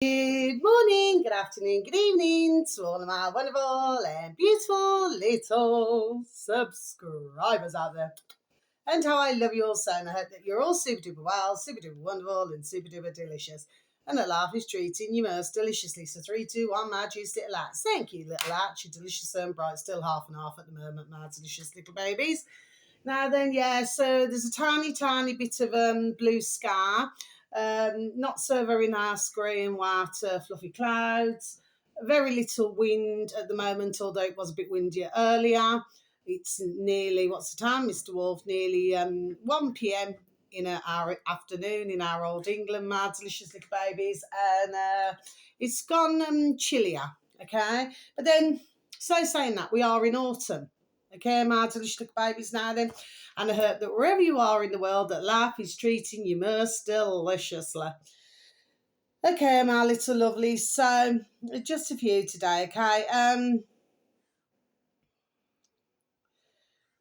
Good morning, good afternoon, good evening to all of my wonderful and beautiful little subscribers out there. And how I love you all so, and I hope that you're all super duper well, super duper wonderful, and super duper delicious. And that life is treating you most deliciously. So 3, 2, 1, my juice little lads. Thank you, little lads. You're delicious and bright. Still half and half at the moment, my delicious little babies. Now then, yeah, so there's a tiny, tiny bit of blue sky. Not so very nice grey and white fluffy clouds. Very little wind at the moment, although it was a bit windier earlier. It's nearly, what's the time, Mr. Wolf? Nearly 1 p.m. in our afternoon in our old England, my delicious little babies. And it's gone chillier, okay? But then, so saying that, we are in autumn. Okay, my delicious little babies now then. And I hope that wherever you are in the world, that life is treating you most deliciously. Okay, my little lovelies. So, just a few today, okay?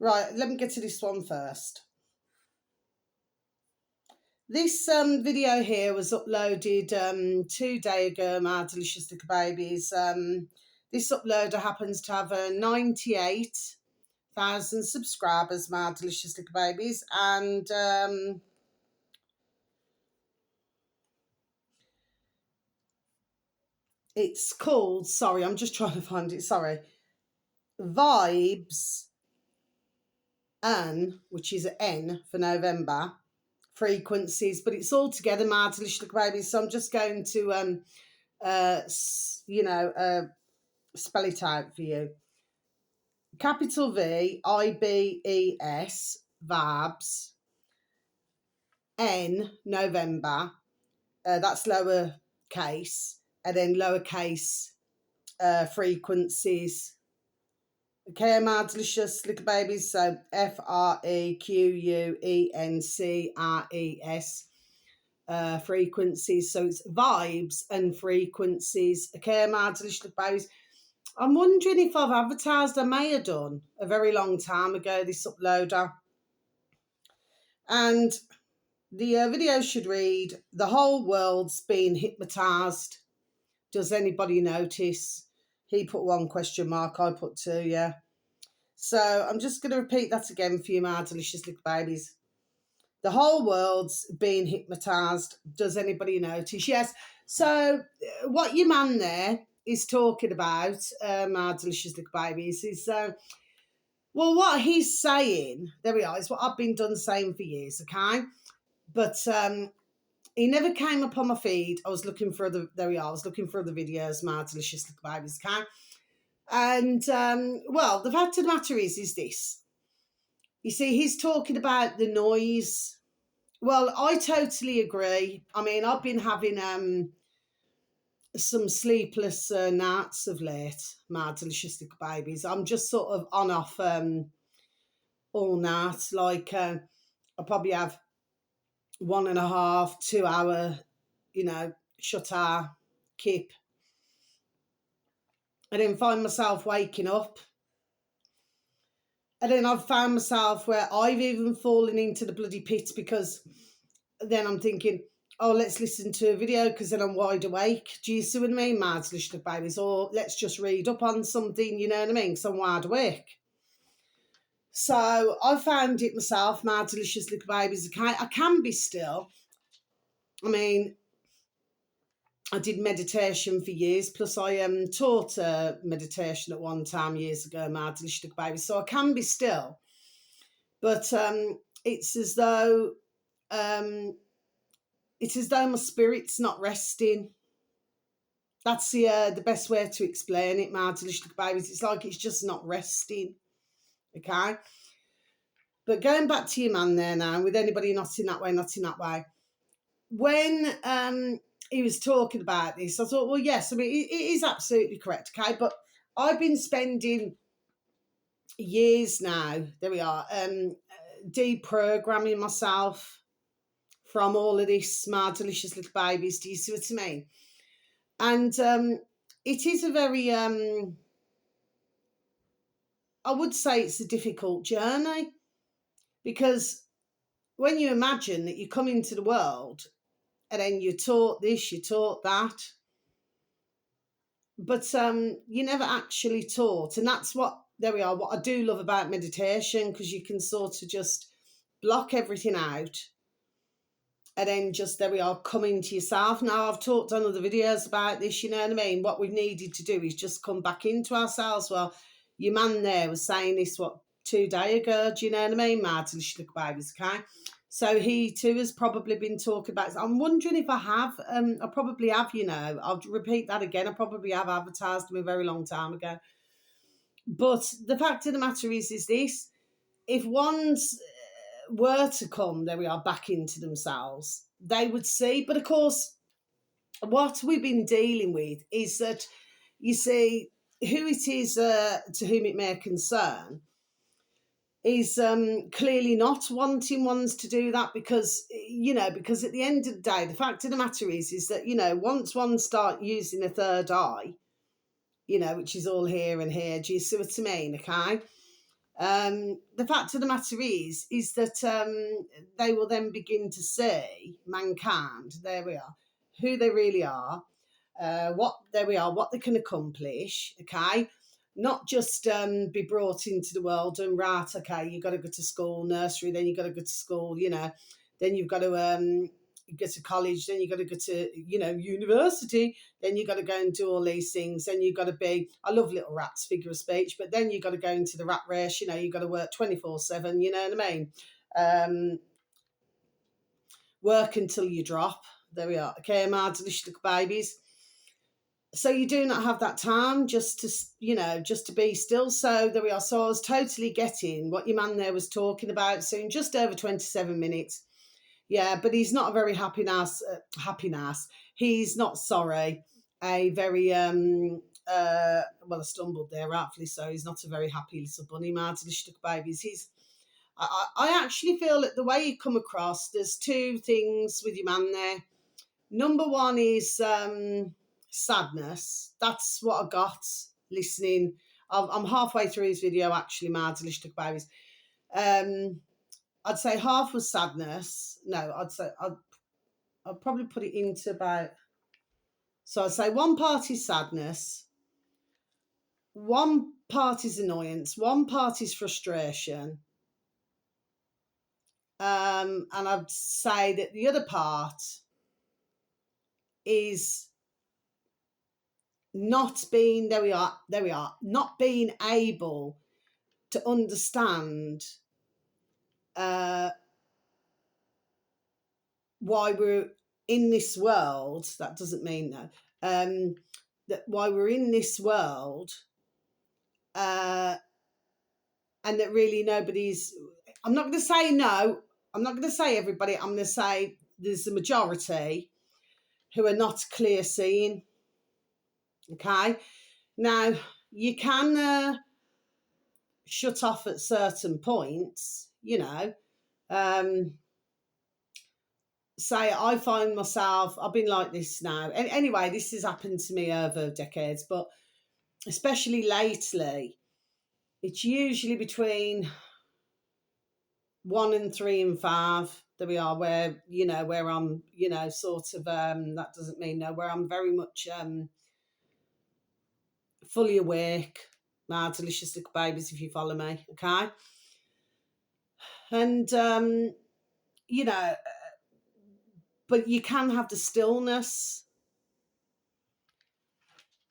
Right, let me get to this one first. This video here was uploaded 2 days ago, my delicious little babies. This uploader happens to have 98,000 subscribers, my delicious little babies, and it's called, sorry, I'm just trying to find it, sorry, Vibes N, which is N for November, frequencies, but it's all together, my delicious little babies, so I'm just going to, spell it out for you. Capital V, IBES, Vibes, N, November, that's lower case, and then lowercase frequencies. Okay, my delicious little babies. So FREQUENCRES frequencies. So it's vibes and frequencies. Okay, my delicious little babies. I'm wondering if I've advertised. I may have done a very long time ago, this uploader. And the video should read, the whole world's been hypnotised. Does anybody notice? He put 1 question mark, I put 2, yeah. So I'm just going to repeat that again for you, my delicious little babies. The whole world's been hypnotised. Does anybody notice? Yes. So what your man there is talking about, my delicious little babies, is, well, what he's saying, there we are, is what I've been done saying for years, okay? But he never came up on my feed. I was looking for there we are, I was looking for the videos, my delicious little babies, okay? And, well, the fact of the matter is this. You see, he's talking about the noise. Well, I totally agree. I mean, I've been having some sleepless nights of late, my delicious little babies. I'm just sort of on off all night. Like, I probably have 1.5, 2 hour, shut-eye kip. And then find myself waking up. And then I've found myself where I've even fallen into the bloody pit, because then I'm thinking, oh, let's listen to a video because then I'm wide awake. Do you see what I mean, my delicious little babies? Or let's just read up on something, you know what I mean, because I'm wide awake. So I found it myself, my delicious little babies. I can be still. I mean, I did meditation for years, plus I taught meditation at one time years ago, my delicious little babies. So I can be still. But it's as though my spirit's not resting. That's the best way to explain it, my delicious little babies. It's like it's just not resting. Okay? But going back to your man there now, with anybody not in that way. When he was talking about this, I thought, well, yes, I mean, it is absolutely correct, okay? But I've been spending years now, there we are, deprogramming myself from all of this, my delicious little babies. Do you see what I mean? And it is a very, I would say it's a difficult journey, because when you imagine that you come into the world and then you're taught this, you're taught that, but you never actually taught, and that's what, there we are, what I do love about meditation, because you can sort of just block everything out, and then just, there we are, come into yourself. Now, I've talked on other videos about this, you know what I mean? What we've needed to do is just come back into ourselves. Well, your man there was saying this, what, 2 days ago, do you know what I mean, Martin Schluckbabies, okay? So he too has probably been talking about, I'm wondering if I have, I probably have, you know, I'll repeat that again, I probably have advertised them a very long time ago. But the fact of the matter is this, if one's were to come, there we are, back into themselves, they would see. But of course, what we've been dealing with is that, you see, who it is to whom it may concern is clearly not wanting ones to do that, because, you know, because at the end of the day, the fact of the matter is that, you know, once one start using a third eye, you know, which is all here and here, do you see what I mean, okay? The fact of the matter is that they will then begin to see mankind, there we are, who they really are, what, there we are, what they can accomplish, okay? Not just be brought into the world and, right, okay, you've got to go to school, nursery, then you've got to go to school, you know, then you've got to go to college, then you've got to go to, you know, university, then you've got to go and do all these things, then you've got to be, I love Little Rats, figure of speech, but then you've got to go into the rat race, you know, you've got to work 24/7, you know what I mean? Work until you drop, there we are, okay, my delicious babies. So you do not have that time just to, you know, just to be still. So there we are. So I was totally getting what your man there was talking about. So in just over 27 minutes. Yeah, but he's not a very happy nass. He's not sorry. A very well, I stumbled there, rightfully so. He's not a very happy little bunny, Martin Stuck babies. I actually feel that the way you come across, there's two things with your man there. Number one is sadness. That's what I got listening. I'm halfway through his video, actually, Martin Stuck babies. I'd say half was sadness. No, I'd say I'd probably put it into about. So I'd say one part is sadness, one part is annoyance, one part is frustration, and I'd say that the other part is not being, there we are, not being able to understand why we're in this world. That doesn't mean no. That why we're in this world, and that really nobody's. I'm not going to say no. I'm not going to say everybody. I'm going to say there's a majority who are not clear seeing. Okay, now you can shut off at certain points. You know. Say I find myself, I've been like this now. Anyway, this has happened to me over decades, but especially lately, it's usually between 1 and 3 and 5. There we are, where, you know, where I'm, you know, sort of, that doesn't mean no, where I'm very much fully awake. My delicious little babies, if you follow me, okay? And, you know, but you can have the stillness.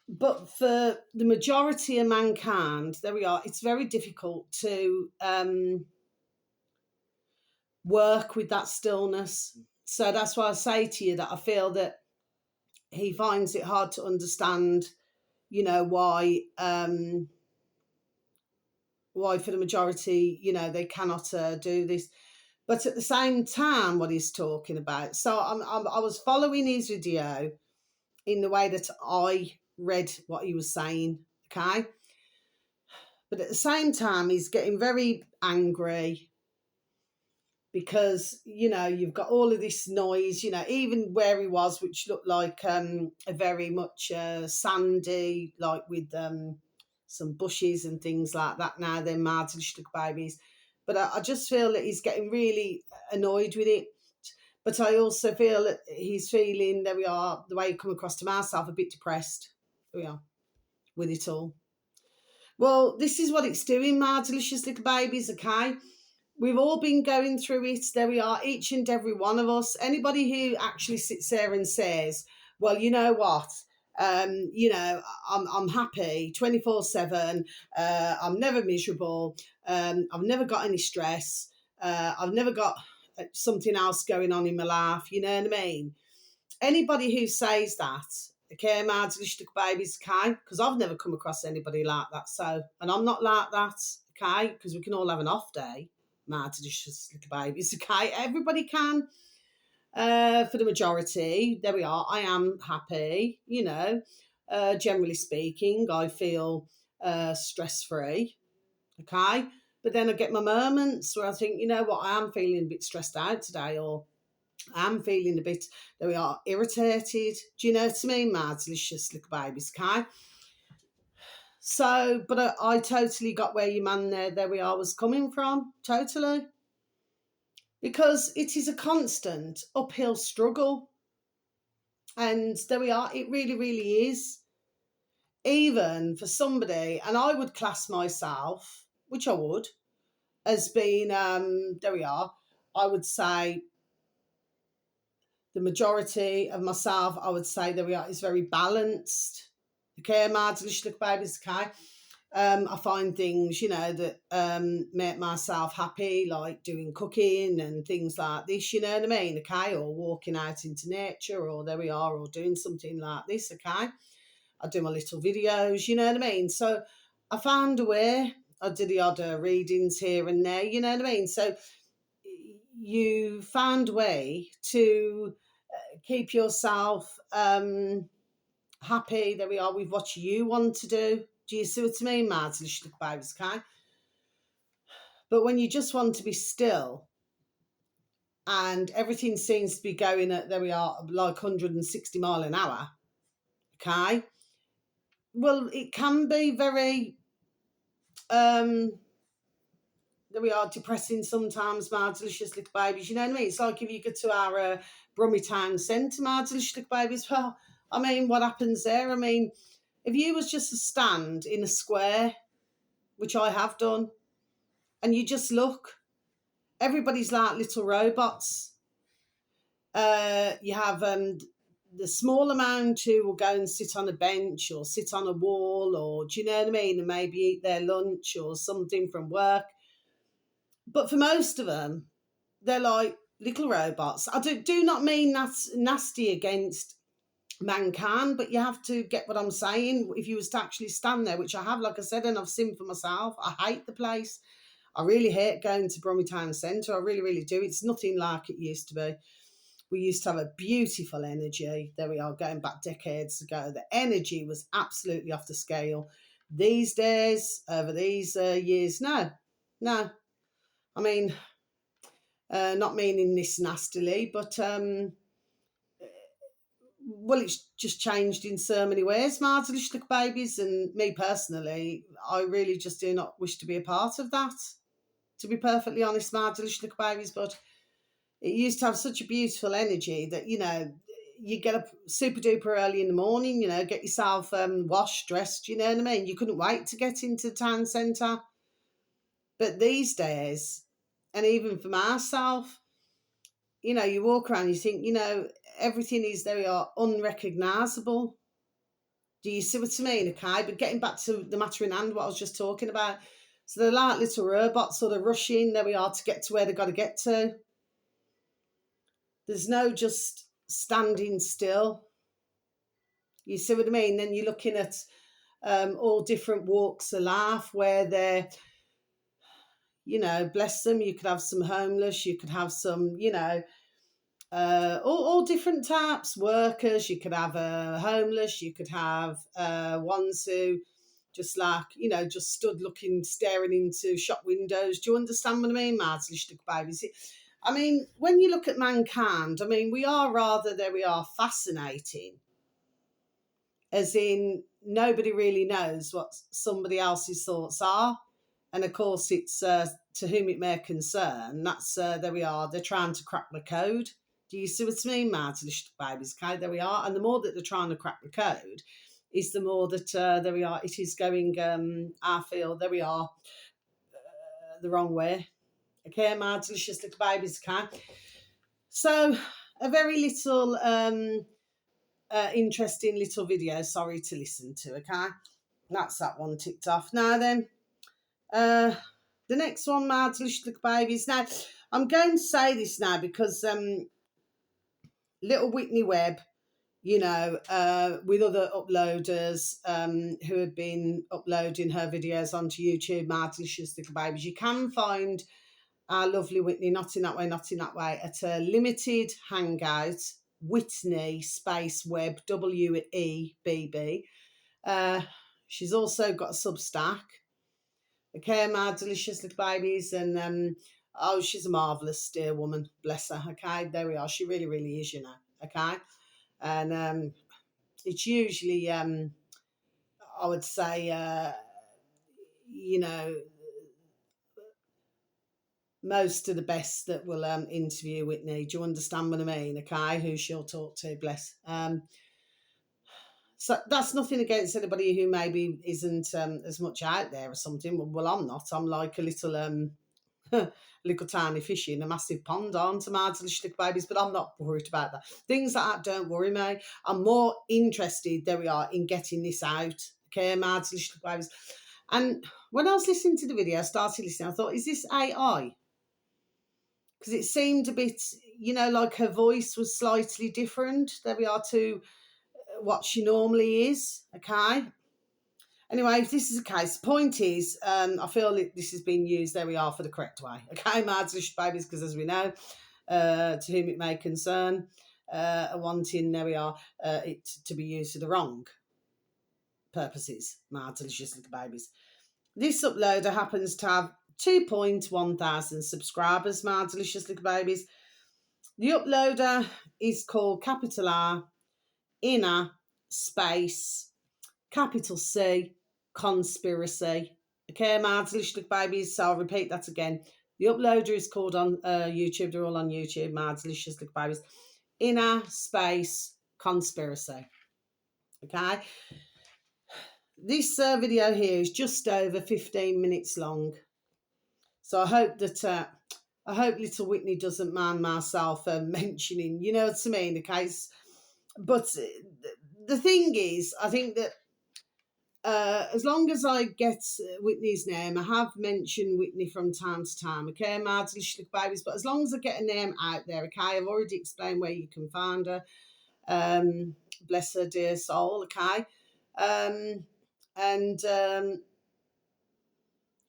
But for the majority of mankind, there we are, it's very difficult to work with that stillness. So that's why I say to you that I feel that he finds it hard to understand, you know, why for the majority, you know, they cannot do this. But at the same time, what he's talking about. So I was following his video in the way that I read what he was saying, okay? But at the same time, he's getting very angry because, you know, you've got all of this noise, you know, even where he was, which looked like a very much sandy, like with some bushes and things like that. Now they're Martin Stuck babies. But I just feel that he's getting really annoyed with it. But I also feel that he's feeling, there we are, the way he come across to myself, a bit depressed. There we are. with it all. Well, this is what it's doing, my delicious little babies, okay? We've all been going through it. There we are, each and every one of us. Anybody who actually sits there and says, well, you know what? I'm happy 24/7. I'm never miserable. I've never got any stress. I've never got something else going on in my life. You know what I mean? Anybody who says that, okay, my delicious little babies, okay, because I've never come across anybody like that. So, and I'm not like that, okay, because we can all have an off day, my delicious little babies, okay. Everybody can. For the majority, there we are. I am happy, generally speaking. I feel stress free, okay. But then I get my moments where I think, you know what, I am feeling a bit stressed out today, or I'm feeling a bit, there we are, irritated. Do you know what I mean, my delicious little babies, okay? So, but I totally got where your man there we are, was coming from, totally. Because it is a constant uphill struggle. And there we are, it really, really is. Even for somebody, and I would class myself, which I would, as being, there we are, I would say the majority of myself, I would say there we are, is very balanced. Okay, my delicious little babies, okay. I find things, that make myself happy, like doing cooking and things like this, you know what I mean, okay, or walking out into nature, or there we are, or doing something like this, okay. I do my little videos, you know what I mean. So I found a way. I do the odd readings here and there, you know what I mean. So you found a way to keep yourself happy, there we are, with what you want to do. Do you see what I mean, Mads? Little babies, okay? But when you just want to be still and everything seems to be going at, there we are, like 160 mile an hour, okay? Well, it can be very, there we are, depressing sometimes, my delicious little babies, you know what I mean? It's like if you go to our Brummy Town Centre, my delicious little babies, well, I mean, what happens there? I mean, if you was just to stand in a square, which I have done, and you just look, everybody's like little robots. You have the small amount who will go and sit on a bench or sit on a wall, or do you know what I mean, and maybe eat their lunch or something from work. But for most of them, they're like little robots. I do not mean that's nasty against mankind, but you have to get what I'm saying. If you was to actually stand there, which I have, like I said, and I've seen for myself, I hate the place. I really hate going to Brummy Town Centre. I really, really do. It's nothing like it used to be. We used to have a beautiful energy. There we are, going back decades ago. The energy was absolutely off the scale. These days, over these years, no. I mean, not meaning this nastily, but well, it's just changed in so many ways, my little babies, and me personally, I really just do not wish to be a part of that, to be perfectly honest, my little babies. But it used to have such a beautiful energy that, you get up super duper early in the morning, get yourself washed, dressed, you know what I mean? You couldn't wait to get into the town centre. But these days, and even for myself, you walk around, you think, everything is, there we are, unrecognisable. Do you see what I mean? Okay, but getting back to the matter in hand, what I was just talking about. So they're like little robots, sort of rushing, there we are, to get to where they've got to get to. There's no just standing still. You see what I mean? Then you're looking at all different walks of life where they're, bless them, you could have some homeless, you could have some, all different types, workers, you could have homeless, you could have ones who just like, just stood looking, staring into shop windows. Do you understand what I mean, Mads? Babies? I mean, when you look at mankind, I mean, we are rather, there we are, fascinating. As in, nobody really knows what somebody else's thoughts are. And of course, it's to whom it may concern. That's, there we are, they're trying to crack the code. Do you see what I mean, Martin? Babies, okay, there we are. And the more that they're trying to crack the code is the more that there we are, it is going, I feel, there we are, the wrong way. Okay, my delicious little babies, okay? So, a very little interesting little video, sorry to listen to, okay? That's that one ticked off. Now then, the next one, my delicious little babies. Now, I'm going to say this now because little Whitney Webb, you know, with other uploaders who have been uploading her videos onto YouTube, my delicious little babies, you can find our lovely Whitney, not in that way, not in that way, at a limited hangout, Whitney space Webb, WEBB. She's also got a Substack. Okay, my delicious little babies, and oh, she's a marvellous dear woman, bless her. Okay, there we are. She really, really is, you know. Okay, and it's usually, I would say, you know, most of the best that will interview Whitney. Do you understand what I mean? Okay, who she'll talk to, bless. So that's nothing against anybody who maybe isn't as much out there or something. Well, I'm not. I'm like a little little tiny fish in a massive pond, aren't I, my little babies? But I'm not worried about that. Things like that don't worry me. I'm more interested, there we are, in getting this out. Okay, my little babies. And when I was listening to the video, I started listening, I thought, is this AI? Because it seemed a bit, you know, like her voice was slightly different. There we are, to what she normally is. Okay. Anyway, if this is the case, the point is, I feel that this has been used, there we are, for the correct way. Okay, my delicious babies, because as we know, to whom it may concern, are wanting, there we are, it to be used for the wrong purposes, my delicious little babies. This uploader happens to have 2,100 subscribers, my delicious little babies. The uploader is called capital R, inner space, capital C, conspiracy. Okay, my delicious little babies. So I'll repeat that again. The uploader is called on YouTube. They're all on YouTube, my delicious little babies. Inner space, conspiracy. Okay. This video here is just over 15 minutes long. So I hope that I hope little Whitney doesn't mind myself mentioning, you know what I mean, the case. But the thing is, I think that as long as I get Whitney's name, I have mentioned Whitney from time to time, okay, my delicious little babies, but as long as I get a name out there, okay, I've already explained where you can find her, bless her dear soul, okay,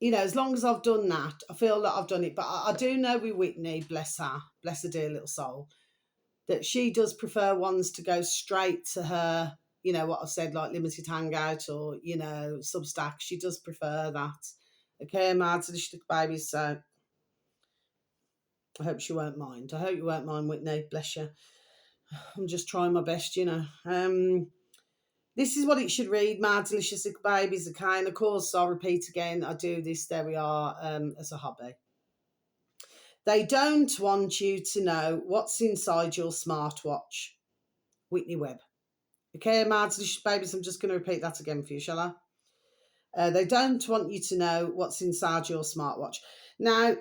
you know, as long as I've done that, I feel that I've done it. But I do know with Whitney, bless her dear little soul, that she does prefer ones to go straight to her, you know, what I've said, like limited hangout or, you know, Substack. She does prefer that. Okay, my delicious little baby. So I hope she won't mind. I hope you won't mind, Whitney, bless you. I'm just trying my best, you know. This is what it should read, my delicious little babies, okay? And of course, I'll repeat again, I do this, there we are, as a hobby. They don't want you to know what's inside your smartwatch. Whitney Webb. Okay, my delicious babies, I'm just going to repeat that again for you, shall I? They don't want you to know what's inside your smartwatch. Now,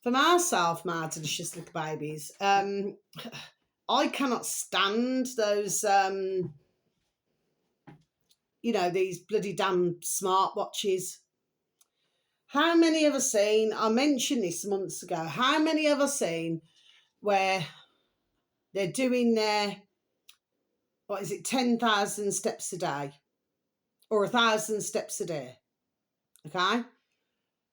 for myself, my delicious little babies, I cannot stand those... you know, these bloody damn smartwatches. How many have I seen? I mentioned this months ago. How many have I seen where they're doing their, 10,000 steps a day or 1,000 steps a day? Okay.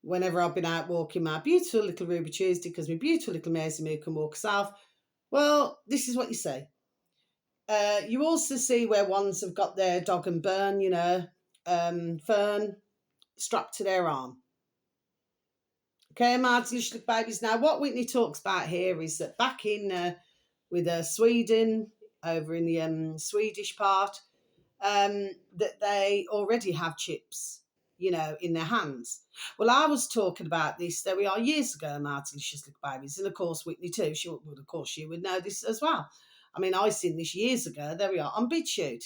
Whenever I've been out walking my beautiful little Ruby Tuesday, because my beautiful little Maisie Moo can walk herself. Well, this is what you see. You also see where ones have got their dog and burn, you know, fern strapped to their arm. Okay, my delicious little babies. Now, what Whitney talks about here is that back in with Sweden, over in the Swedish part, that they already have chips, you know, in their hands. Well, I was talking about this, there we are, years ago, my delicious little babies, and of course Whitney too. She would know this as well. I mean, I seen this years ago. There we are on BitChute.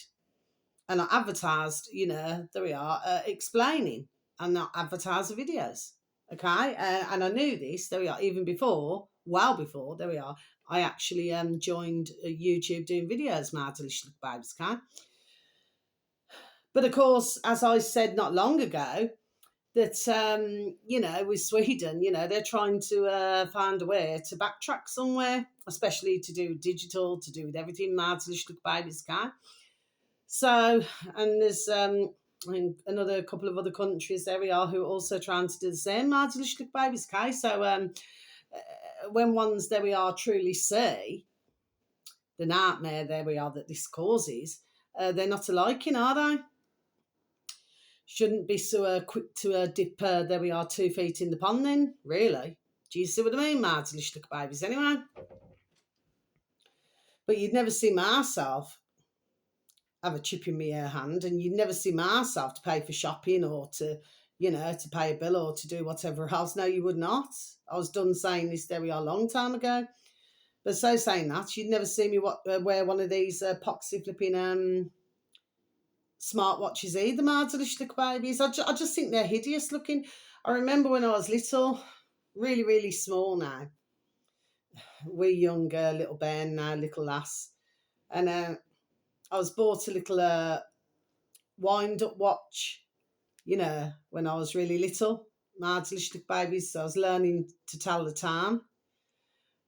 and I advertised, there we are, explaining, and not advertise the videos. Okay, and I knew this, there we are, even before, well before, there we are, I actually joined YouTube doing videos, my delicious babes, okay? But of course, as I said not long ago, that with Sweden, they're trying to find a way to backtrack somewhere, especially to do with digital, to do with everything, my delicious babies, okay? So, and there's another couple of other countries there we are who are also trying to do the same, my delicious babies, okay? So when ones there we are truly see the nightmare there we are that this causes, they're not liking, are they? Shouldn't be so quick to dip there we are 2 feet in the pond then, really. Do you see what I mean, my delicious babies, anyway? But you'd never see myself have a chip in my hand, and you'd never see myself to pay for shopping or to to pay a bill or to do whatever else. No, you would not. I was done saying this there we are a long time ago. But so saying that, you'd never see me wear one of these poxy flipping smartwatches either, my delicious babies. I just think they're hideous looking. I remember when I was little, really, really small now. We're younger, little Ben now, little lass. And I was bought a little wind-up watch, when I was really little. My delicious babies, so I was learning to tell the time.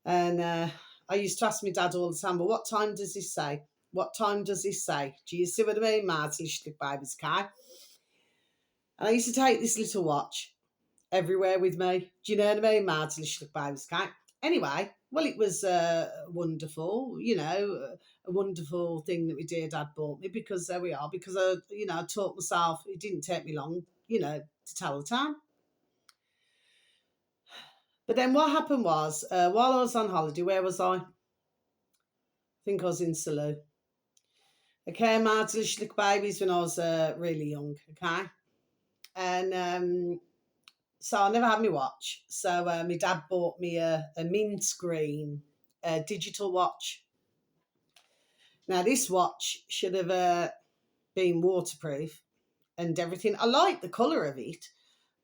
And I used to ask my dad all the time, but what time does this say? What time does this say? Do you see what I mean, my delicious babies, Kai? And I used to take this little watch everywhere with me. Do you know what I mean, my delicious babies, Kai? Anyway, well, it was wonderful, a wonderful thing that my dear dad bought me, because there we are, because I taught myself, it didn't take me long, to tell the time. But then what happened was, while I was on holiday, where was I? I think I was in Salou. Okay, my delicious babies, when I was really young, okay? And so I never had my watch. So my dad bought me a mint green digital watch. Now, this watch should have been waterproof and everything. I liked the colour of it.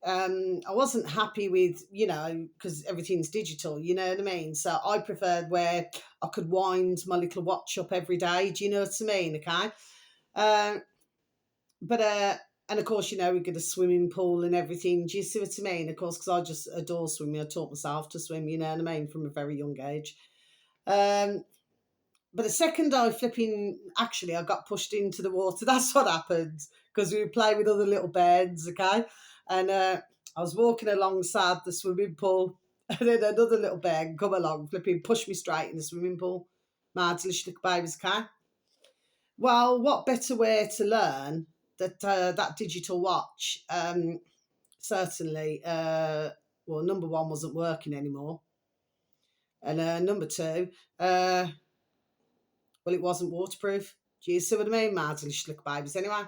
I wasn't happy with, because everything's digital, you know what I mean? So I preferred where I could wind my little watch up every day. Do you know what I mean? Okay. And of course, we got a swimming pool and everything. Do you see what I mean? Of course, because I just adore swimming. I taught myself to swim, you know what I mean, from a very young age. But the second I got pushed into the water. That's what happened, because we would play with other little beds, okay? And I was walking alongside the swimming pool, and then another little bed come along, pushed me straight in the swimming pool. My delicious babies, okay? Well, what better way to learn that digital watch? Certainly, number one, wasn't working anymore. And number two, it wasn't waterproof. Do you see what I mean? My delicious babies, anyway.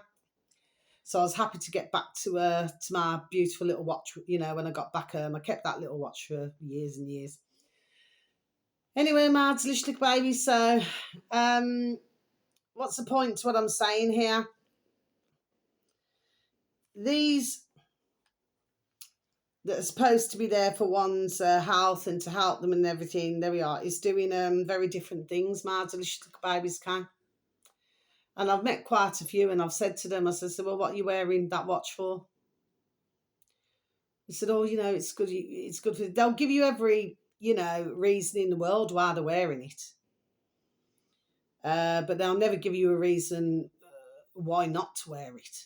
So I was happy to get back to my beautiful little watch, when I got back home. I kept that little watch for years and years. Anyway, my delicious babies, so what's the point to what I'm saying here? These that are supposed to be there for one's health and to help them and everything, there we are, is doing very different things, my delicious babies can. And I've met quite a few, and I've said to them, I said, well, what are you wearing that watch for? They said, oh, it's good. It's good for. They'll give you every, reason in the world why they're wearing it. But they'll never give you a reason why not to wear it.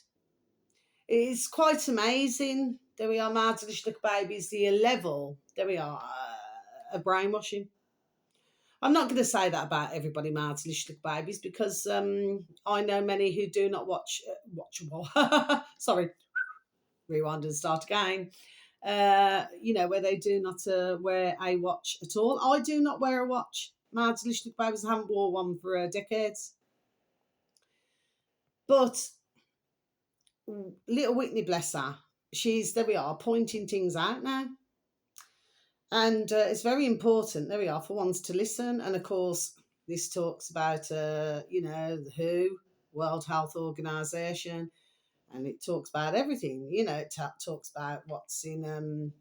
It's quite amazing. There we are, my delicious babies, the level, there we are, of brainwashing. I'm not going to say that about everybody, my delicious babies, because I know many who do not watch sorry, rewind and start again. Where they do not wear a watch at all. I do not wear a watch. My delicious babies, I haven't worn one for decades. But little Whitney, bless her, there we are, pointing things out now. And it's very important, there we are, for ones to listen. And of course, this talks about, the WHO, World Health Organization, and it talks about everything. You know, it talks about what's in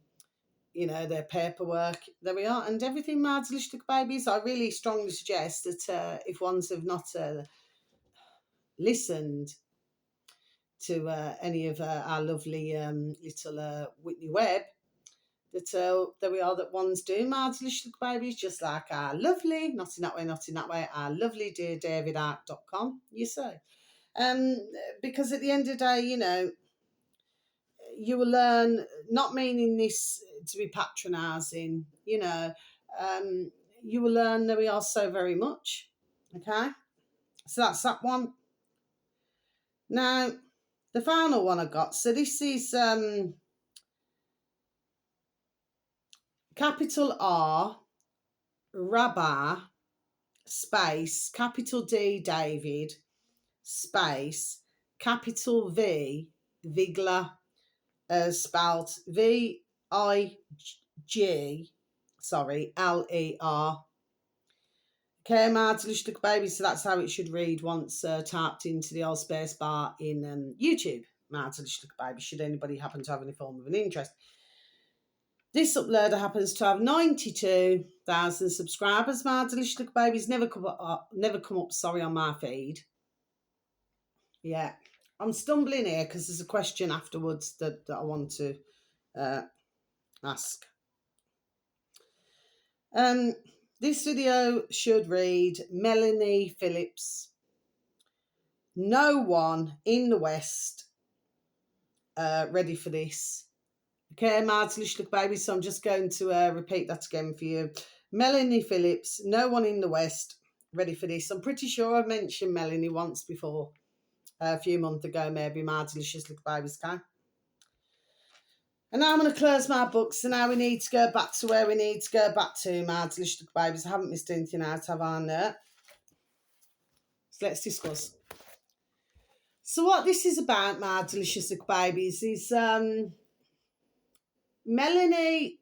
you know, their paperwork. There we are, and everything. Mads babies. I really strongly suggest that if ones have not listened to any of our lovely little Whitney Webb, that there we are, that ones do Mads babies, just like our lovely, not in that way, our lovely dear davidart.com, you say. Because at the end of the day, you know, you will learn, not meaning this to be patronising, you know, you will learn that we are so very much. Okay, so that's that one. Now, the final one I got. So this is capital R, Rabbi, space, capital D, David, space, capital V, Vigla, spelled V-I-G, sorry, L-E-R. Okay, Mads baby, so that's how it should read once tapped into the old space bar in YouTube. Mads baby, should anybody happen to have any form of an interest. This uploader happens to have 92,000 subscribers. Mads babies never come up, sorry, on my feed. Yeah, I'm stumbling here because there's a question afterwards that I want to ask. This video should read, Melanie Phillips. No one in the West ready for this. Okay, Mads baby, so I'm just going to repeat that again for you. Melanie Phillips, no one in the West ready for this. I'm pretty sure I mentioned Melanie once before, a few months ago, maybe, Mads babies, okay? And now I'm going to close my book. So now we need to go back to where we need to go back to, Mads babies. I haven't missed anything out, have I? No. So let's discuss. So what this is about, my delicious babies, is Melanie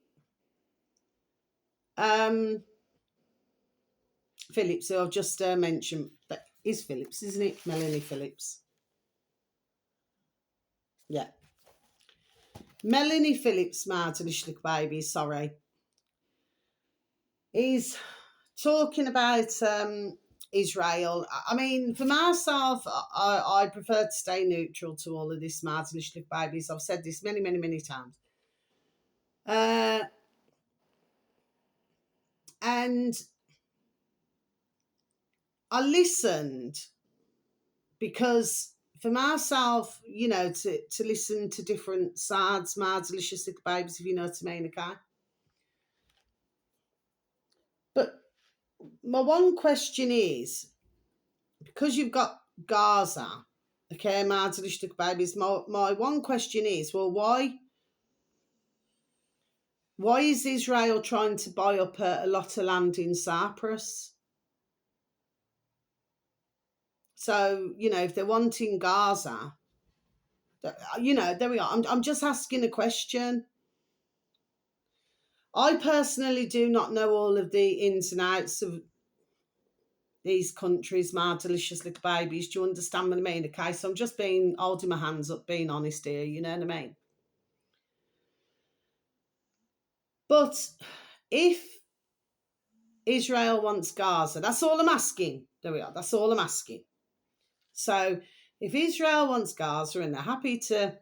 Phillips, who I've just mentioned. That is Phillips, isn't it? Melanie Phillips. Yeah. Melanie Phillips, my delicious babies, sorry, is talking about Israel. I mean, for myself, I prefer to stay neutral to all of this, my delicious babies. I've said this many, many, many times. And I listened because for myself, you know, to listen to different sides, my delicious babies, if you know what I mean, okay? But my one question is, because you've got Gaza, okay, my delicious babies, my one question is, well, why is Israel trying to buy up a lot of land in Cyprus? So, you know, if they're wanting Gaza, you know, there we are. I'm just asking a question. I personally do not know all of the ins and outs of these countries, my delicious little babies. Do you understand what I mean? Okay, so I'm just holding my hands up, being honest here, you know what I mean? But if Israel wants Gaza, that's all I'm asking. There we are. That's all I'm asking. So if Israel wants Gaza and they're happy to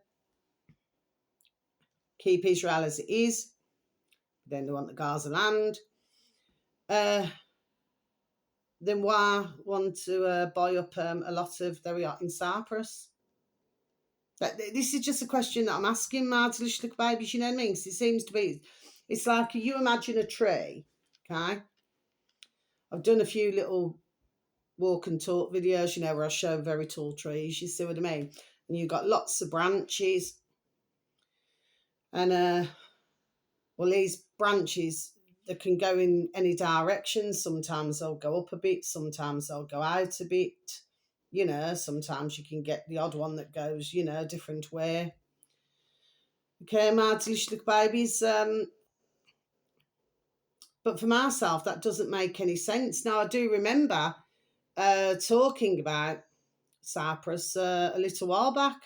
keep Israel as it is, then they want the Gaza land, then why want to buy up a lot of, there we are, in Cyprus? This is just a question that I'm asking, my delicious little babies, you know what I mean? Because it seems to be, it's like you imagine a tree, okay? I've done a few little walk and talk videos, you know, where I show very tall trees, you see what I mean? And you've got lots of branches. And, well, these branches, they can go in any direction. Sometimes they'll go up a bit, sometimes they'll go out a bit. You know, sometimes you can get the odd one that goes, you know, a different way. Okay, my delicious little babies. But for myself, that doesn't make any sense. Now, I do remember talking about Cyprus a little while back.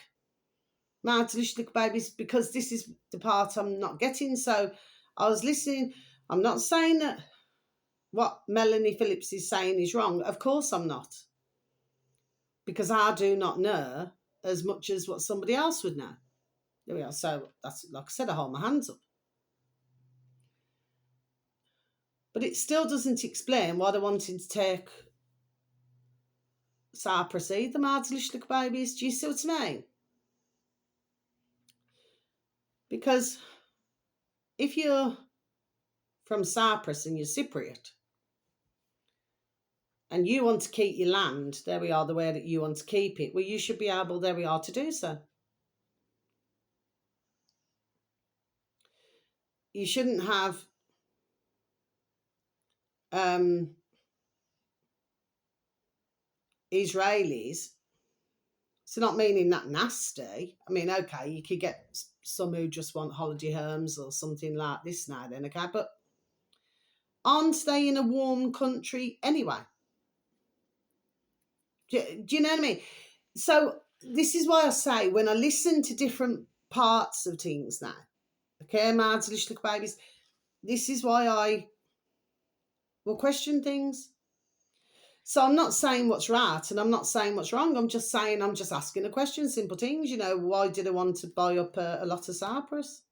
Little babies, because this is the part I'm not getting. So I was listening. I'm not saying that what Melanie Phillips is saying is wrong. Of course I'm not. Because I do not know as much as what somebody else would know. There we are. So that's, like I said, I hold my hands up. But it still doesn't explain why they're wanting to take Cyprus either, little babies. Do you see what I mean? Because if you're from Cyprus and you're Cypriot, and you want to keep your land, there we are, the way that you want to keep it, well, you should be able, there we are, to do so. You shouldn't have Israelis, so not meaning that nasty. I mean, okay, you could get some who just want holiday homes or something like this now then, okay, but aren't they in a warm country anyway? Do you know what I mean? So this is why I say, when I listen to different parts of things now, okay, my little babies, this is why I will question things. So I'm not saying what's right and I'm not saying what's wrong. I'm just saying, I'm just asking a question, simple things. You know, why did I want to buy up a lot of Cyprus?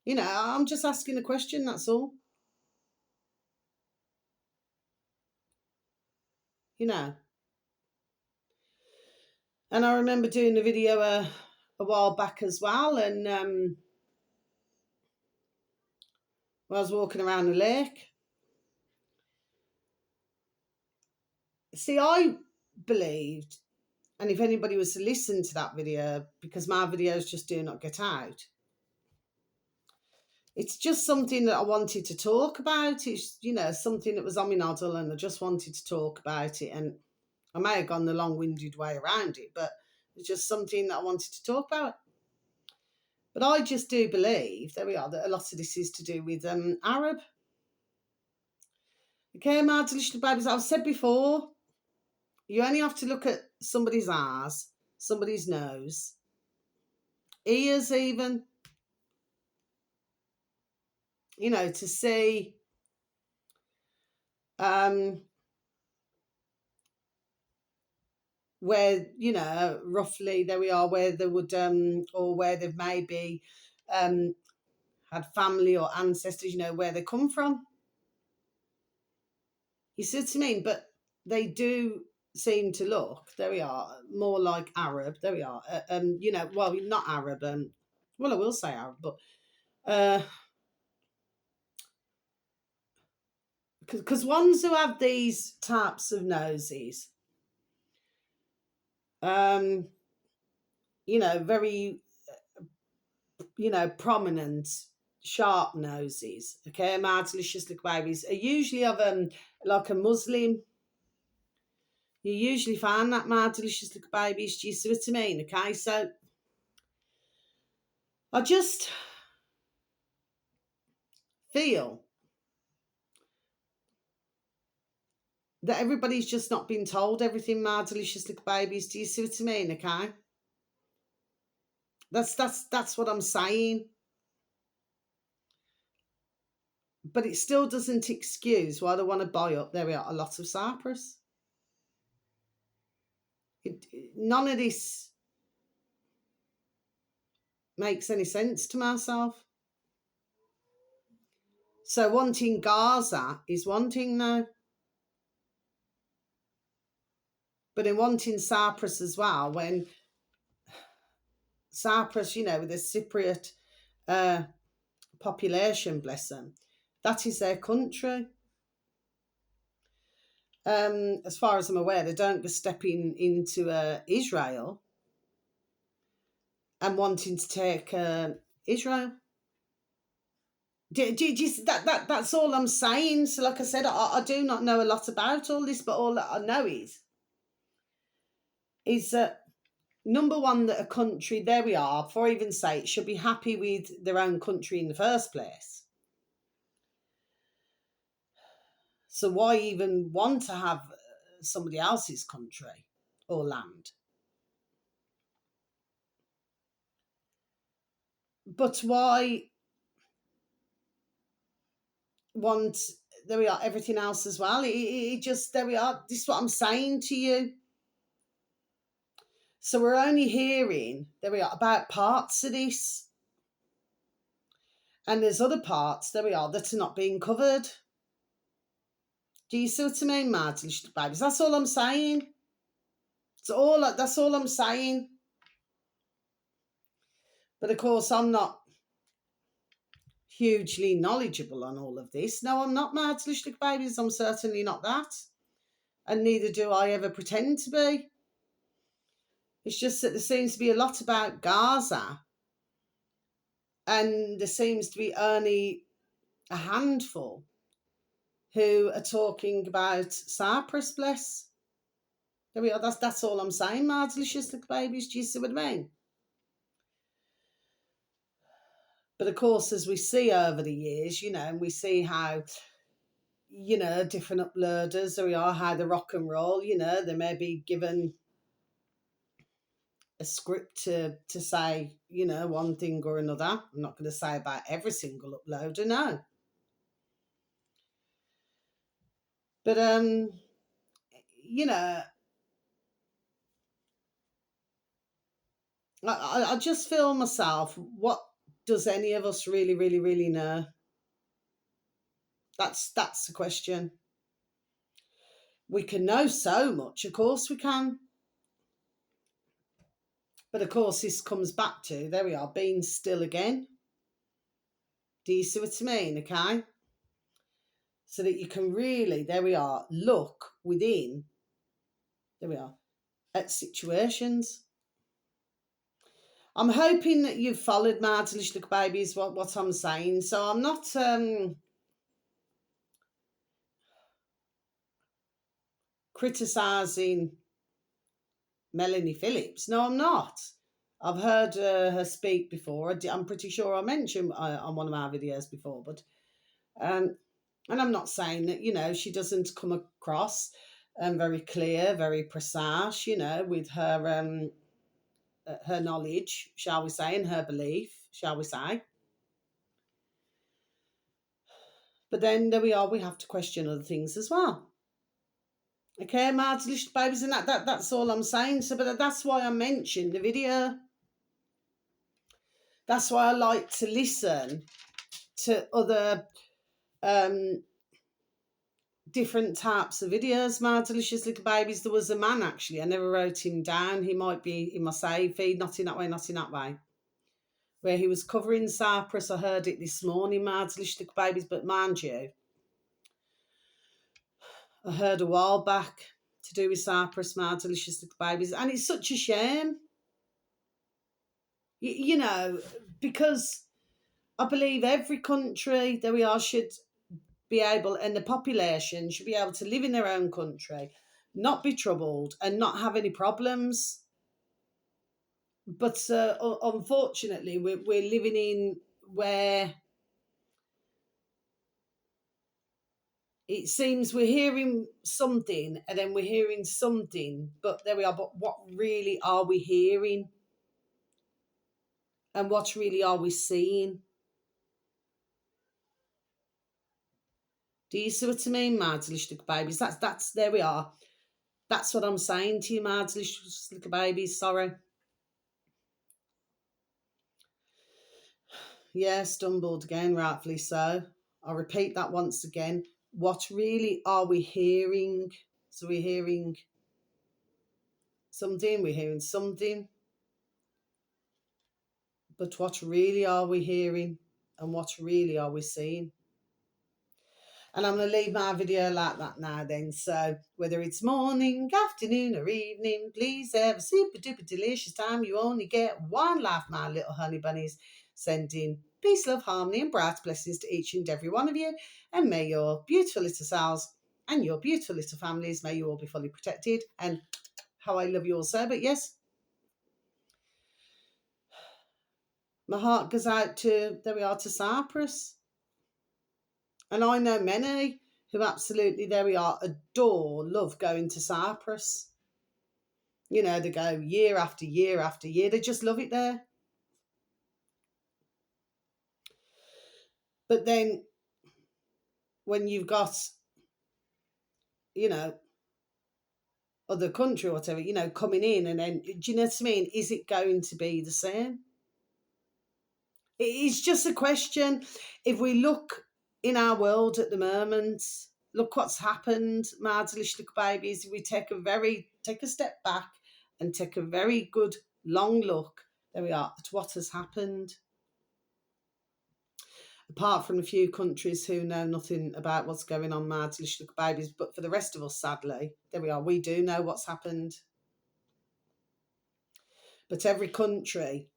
You know, I'm just asking a question, that's all. You know. And I remember doing a video a while back as well, and when I was walking around the lake. See, I believed, and if anybody was to listen to that video, because my videos just do not get out, it's just something that I wanted to talk about. It's, you know, something that was on my noddle and I just wanted to talk about it. And I may have gone the long-winded way around it, but it's just something that I wanted to talk about. But I just do believe, there we are, that a lot of this is to do with Arab. Okay, my delicious babies, I've said before, you only have to look at somebody's eyes, somebody's nose, ears even, you know, to see where, you know, roughly, there we are, where they would, or where they've maybe had family or ancestors, you know, where they come from. You see what I mean? But they do seem to look, there we are, more like Arab, there we are, you know, well, not Arab, well, I will say Arab, but because ones who have these types of noses, you know, very, you know, prominent, sharp noses, okay, my delicious little babies, are usually of like a Muslim. You usually find that, my delicious little babies. Do you see what I mean? Okay, so I just feel that everybody's just not been told everything, my delicious little babies. Do you see what I mean? Okay, that's what I'm saying. But it still doesn't excuse why they want to buy up, there we are, a lot of Cyprus. None of this makes any sense to myself. So wanting Gaza is one thing now. But in wanting Cyprus as well, when Cyprus, you know, with a Cypriot population, bless them, that is their country. As far as I'm aware, they don't go stepping into Israel and wanting to take Israel. That's all I'm saying. So, like I said, I do not know a lot about all this, but all that I know is that, number one, that a country, there we are, before I even say it, should be happy with their own country in the first place. So why even want to have somebody else's country or land? But why want, there we are, everything else as well? It just, there we are. This is what I'm saying to you. So we're only hearing, there we are, about parts of this. And there's other parts, there we are, that are not being covered. Do you see what I mean, Martin? Babies? That's all I'm saying. That's all I'm saying. But of course, I'm not hugely knowledgeable on all of this. No, I'm not, Martin Babies. I'm certainly not that. And neither do I ever pretend to be. It's just that there seems to be a lot about Gaza, and there seems to be only a handful who are talking about Cyprus, bless. There we are. That's all I'm saying, my delicious little babies. Do you see what I mean? But of course, as we see over the years, and we see how, different uploaders, there we are, how the rock and roll, they may be given a script to say, one thing or another. I'm not going to say about every single uploader, no. But I just feel myself, what does any of us really, really, really know? That's the question. We can know so much, of course we can. But of course, this comes back to, there we are, being still again. Do you see what I mean? Okay? So that you can really, there we are, look within, there we are, at situations. I'm hoping that you've followed my delicious little babies, what I'm saying. So I'm not criticising Melanie Phillips. No, I'm not. I've heard her speak before. I'm pretty sure I mentioned on one of my videos before, but and I'm not saying that she doesn't come across very clear, very precise, with her knowledge, shall we say, and her belief, shall we say. But then there we are. We have to question other things as well. Okay, my delicious babies, and that's all I'm saying. So, but that's why I mentioned the video. That's why I like to listen to other different types of videos, my delicious little babies. There was a man, actually, I never wrote him down. He might be in my save feed, not in that way, not in that way. Where he was covering Cyprus. I heard it this morning, my delicious little babies. But mind you, I heard a while back to do with Cyprus, my delicious little babies. And it's such a shame. Because I believe every country, there we are, should be able, and the population should be able to live in their own country, not be troubled and not have any problems. But unfortunately, we're living in where it seems we're hearing something and then we're hearing something, but there we are. But what really are we hearing? And what really are we seeing? Do you see what I mean, my delicious babies? That's there we are. That's what I'm saying to you, my delicious little babies. Sorry. Yeah, stumbled again, rightfully so. I'll repeat that once again. What really are we hearing? So we're hearing something. But what really are we hearing? And what really are we seeing? And I'm going to leave my video like that now then. So whether it's morning, afternoon or evening, please have a super duper delicious time. You only get one life, my little honey bunnies. Sending peace, love, harmony and bright blessings to each and every one of you. And may your beautiful little selves and your beautiful little families, may you all be fully protected. And how I love you all so. But yes, my heart goes out to, there we are, to Cyprus. And I know many who absolutely, there we are, love going to Cyprus. You know, they go year after year after year. They just love it there. But then when you've got, you know, other country or whatever, you know, coming in, and then, do you know what I mean? Is it going to be the same? It's just a question. If we look in our world at the moment, look what's happened, Marslish little babies. If we take a step back and take a very good long look, there we are, at what has happened. Apart from a few countries who know nothing about what's going on, Marslish little babies, but for the rest of us, sadly, there we are, we do know what's happened. But every country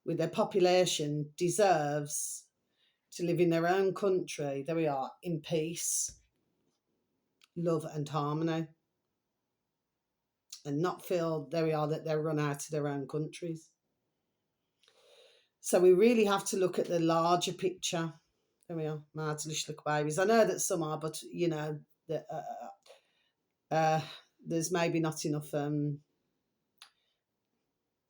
with their population deserves to live in their own country, there we are, in peace, love and harmony, and not feel, there we are, that they're run out of their own countries. So we really have to look at the larger picture. There we are, Marslish little babies. I know that some are, but, you know, there's maybe not enough that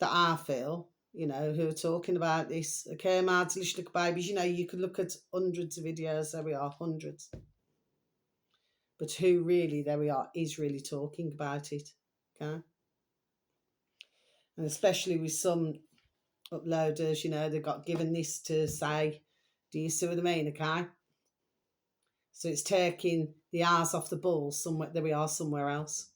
I feel, you know, who are talking about this. Okay, Marslish little babies, you know, you could look at hundreds of videos, there we are, hundreds. But who really, there we are, is really talking about it, okay? And especially with some uploaders, you know, they got given this to say, do you see what I mean, okay? So it's taking the eyes off the ball somewhere, there we are, somewhere else.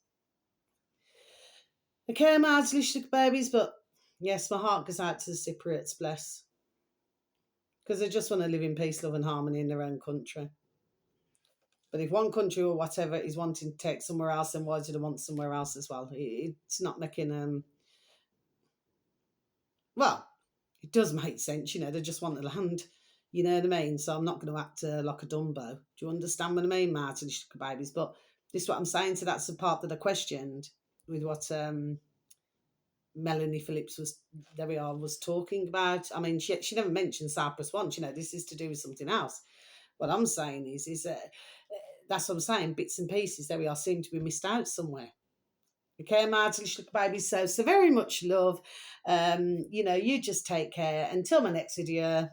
Okay, Marslish little babies, but yes, my heart goes out to the Cypriots, bless. Because they just want to live in peace, love and harmony in their own country. But if one country or whatever is wanting to take somewhere else, then why do they want somewhere else as well? It's not making, well, it does make sense, you know, they just want the land, you know what I mean? So I'm not going to act like a Dumbo. Do you understand what I mean, Martin babies? But this is what I'm saying, so that's the part that I questioned with what Melanie Phillips was talking about. I mean, she never mentioned Cyprus once, you know, this is to do with something else. What I'm saying is that's what I'm saying, bits and pieces, there we are, seem to be missed out somewhere. Okay, Martin, little baby, so very much love. You know, you just take care. Until my next video,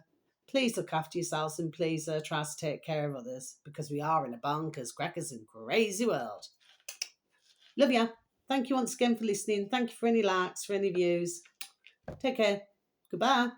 please look after yourselves and please try to take care of others, because we are in a bonkers, crackers and crazy world. Love ya. Thank you once again for listening. Thank you for any likes, for any views. Take care. Goodbye.